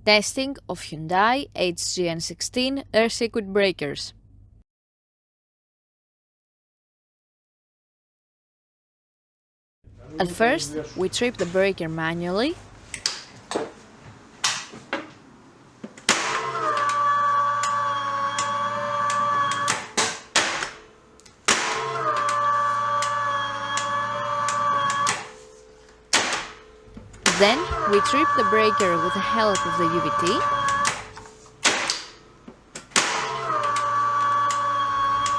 Testing of Hyundai HGN16 air circuit breakers. At first, we trip the breaker manually. Then, we trip the breaker with the help of the UVT.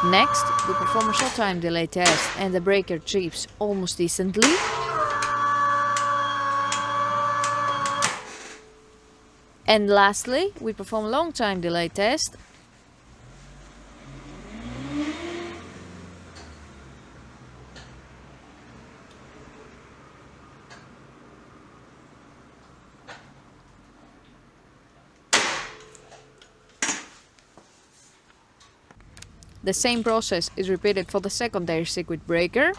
Next, we perform a short time delay test and the breaker trips almost instantly. And lastly, we perform a long time delay test. The same process is repeated for the second air circuit breaker.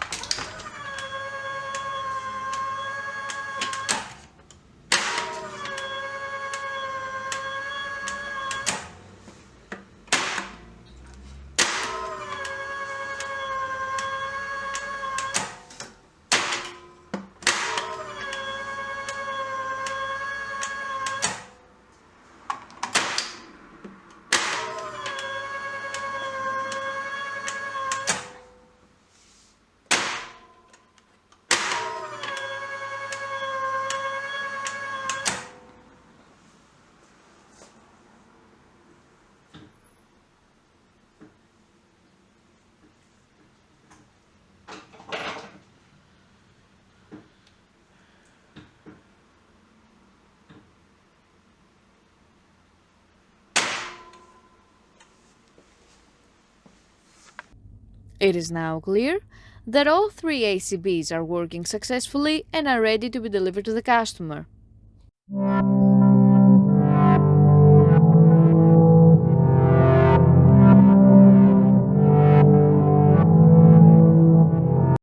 It is now clear that all three ACBs are working successfully and are ready to be delivered to the customer.